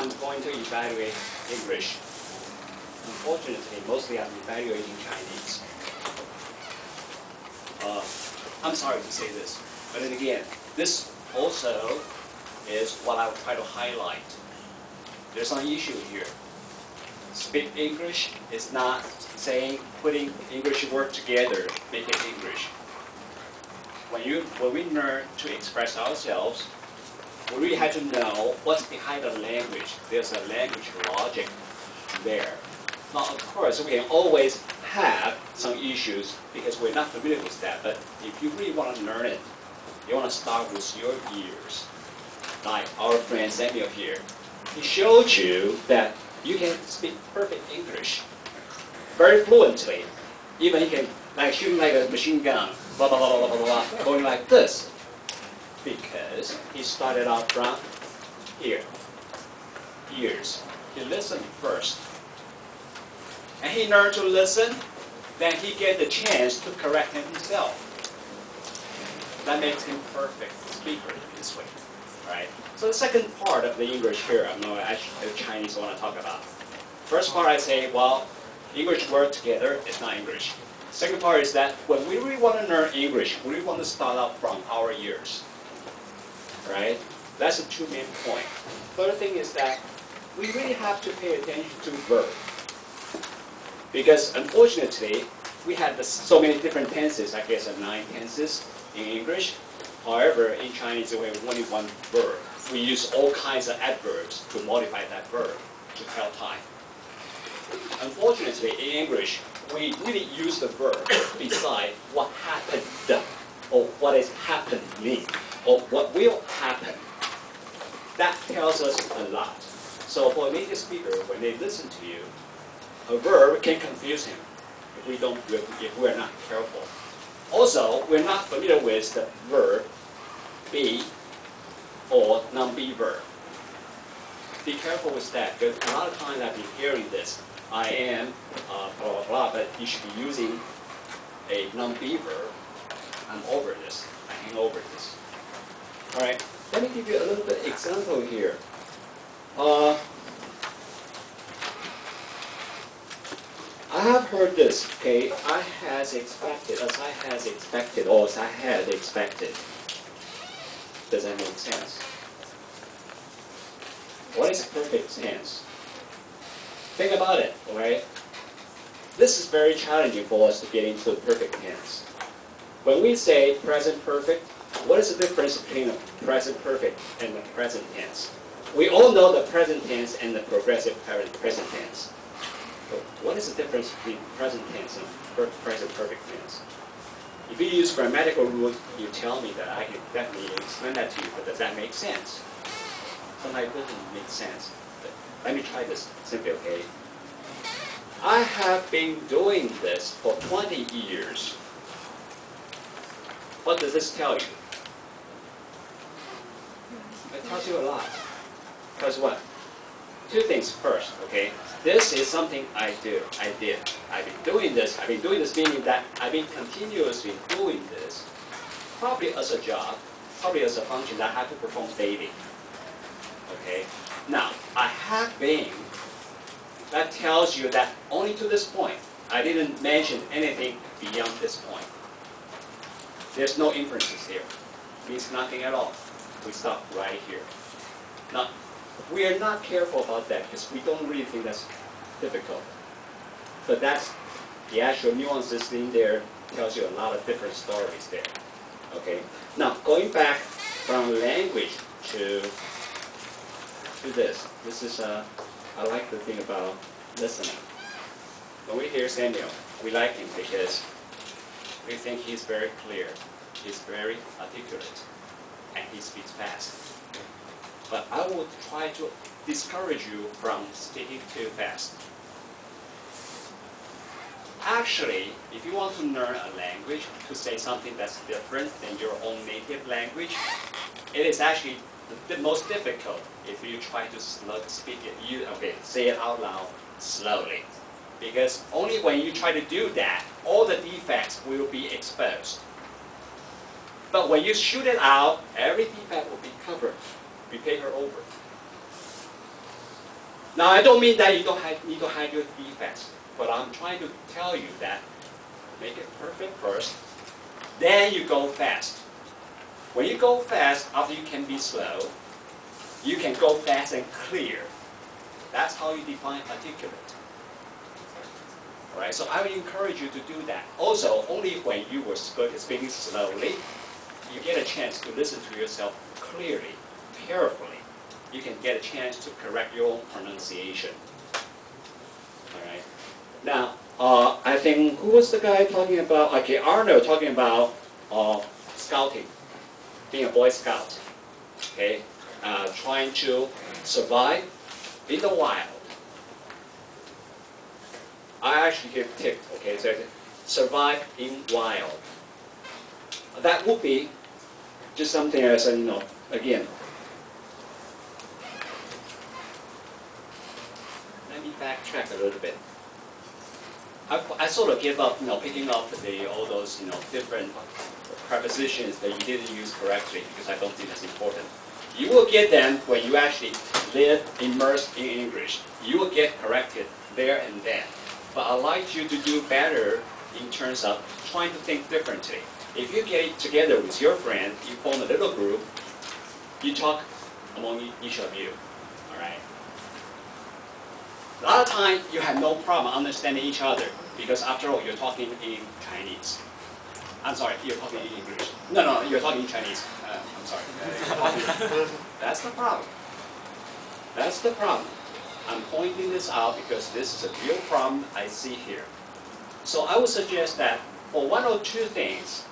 I'm going to evaluate English. Unfortunately, mostly I'm evaluating Chinese. I'm sorry to say this, but then again, this also is what I will try to highlight. There's an issue here. Speak English is not saying putting English word together, make it English. When we learn to express ourselves, we really have to know what's behind the language. There's a language logic there. Now, of course, we can always have some issues because we're not familiar with that. But if you really want to learn it, you want to start with your ears. Like our friend Samuel here. He showed you that you can speak perfect English very fluently. Even he can like shooting like a machine gun, blah, blah, blah, blah, blah, blah, going like this. Because he started out from here, ears. He listened first. And he learned to listen, then he get the chance to correct himself. That makes him perfect speaker this way, right? So the second part of the English here, I know actually the Chinese I want to talk about. First part I say, well, English word together is not English. Second part is that when we really want to learn English, we really want to start out from our ears, right? That's the two main point. Third thing is that we really have to pay attention to verb. Because unfortunately, we have so many different tenses, I guess 9 tenses in English. However, in Chinese, we have only one verb. We use all kinds of adverbs to modify that verb to tell time. Unfortunately, in English, we really use the verb beside what happened, or what is happening, or what will happen. That tells us a lot. So for a native speaker, when they listen to you, a verb can confuse him if we're not careful. Also, we're not familiar with the verb be or non-be verb. Be careful with that, because a lot of times I've been hearing this. I am, blah, blah, blah, but you should be using a non-be verb. I'm over this. I hang over this. All right, let me give you a little bit example here. I have heard this, okay, I has expected, as I has expected, or as I had expected. Does that make sense? What is perfect tense? Think about it, alright? This is very challenging for us to get into perfect tense. When we say present perfect, what is the difference between the present perfect and the present tense? We all know the present tense and the progressive present tense. What is the difference between present tense and present perfect tense? If you use grammatical rules, you tell me that I can definitely explain that to you, but does that make sense? Sometimes it doesn't make sense. But let me try this simply, okay? I have been doing this for 20 years. What does this tell you? It tells you a lot. Because what? Two things first, okay? This is something I do. I did. I've been doing this. I've been doing this meaning that I've been continuously doing this, probably as a job, probably as a function that I have to perform daily. Okay? Now, I have been. That tells you that only to this point. I didn't mention anything beyond this point. There's no inferences here. It means nothing at all. We stop right here. Now, we are not careful about that because we don't really think that's difficult. But that's the actual nuances in there tells you a lot of different stories there. Okay. Now going back from language to this. This is I like the thing about listening. When we hear Samuel, we like him because we think he's very clear, he's very articulate, and he speaks fast. But I would try to discourage you from speaking too fast. Actually, if you want to learn a language, to say something that's different than your own native language, it is actually the most difficult if you try to speak it, say it out loud slowly. Because only when you try to do that, all the defects will be exposed. But when you shoot it out, every defect will be covered, be papered over. Now, I don't mean that you don't need to hide your defects, but I'm trying to tell you that make it perfect first, then you go fast. When you go fast, after you can be slow, you can go fast and clear. That's how you define articulate. All right, so I would encourage you to do that. Also, only when you were speaking slowly, you get a chance to listen to yourself clearly, carefully. You can get a chance to correct your own pronunciation. All right. Now, I think, who was the guy talking about? Okay, Arnold talking about scouting, being a Boy Scout. Okay, trying to survive in the wild. I actually get tipped. Okay, so survive in wild. That would be just something as again. Let me backtrack a little bit. I sort of give up, picking up all those, different prepositions that you didn't use correctly because I don't think that's important. You will get them when you actually live immersed in English. You will get corrected there and then. But I'd like you to do better in terms of trying to think differently. If you get together with your friend, you form a little group, you talk among each of you, all right? A lot of times, you have no problem understanding each other because after all, you're talking in Chinese. I'm sorry, you're talking in English. No, you're talking in Chinese. I'm sorry. That's the problem. That's the problem. I'm pointing this out because this is a real problem I see here. So I would suggest that for one or two things,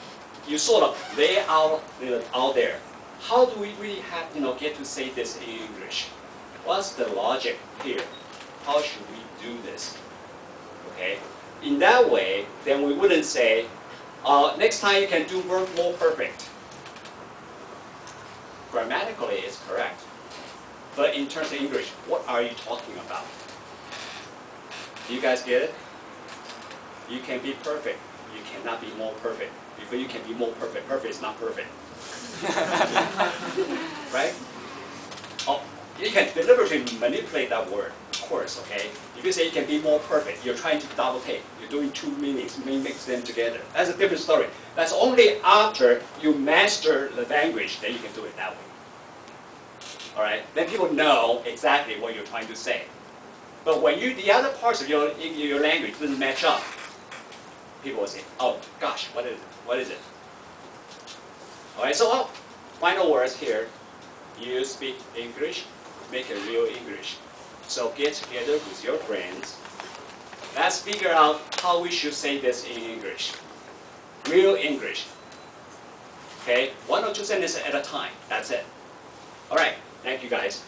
you sort of lay out there. How do we really have, get to say this in English? What's the logic here? How should we do this? Okay. In that way, then we wouldn't say, next time you can do work more perfect. Grammatically, it's correct. But in terms of English, what are you talking about? Do you guys get it? You can be perfect. You cannot be more perfect. If you can be more perfect, perfect is not perfect. Right? Oh, you can deliberately manipulate that word, of course, okay? If you say you can be more perfect, you're trying to double take. You're doing two meanings, mix them together. That's a different story. That's only after you master the language that you can do it that way. All right? Then people know exactly what you're trying to say. But when the other parts of your language doesn't match up, people will say, oh, gosh, what is it? What is it? All right, so final words here. You speak English, make it real English. So get together with your friends. Let's figure out how we should say this in English. Real English. Okay, one or two sentences at a time. That's it. All right, thank you guys.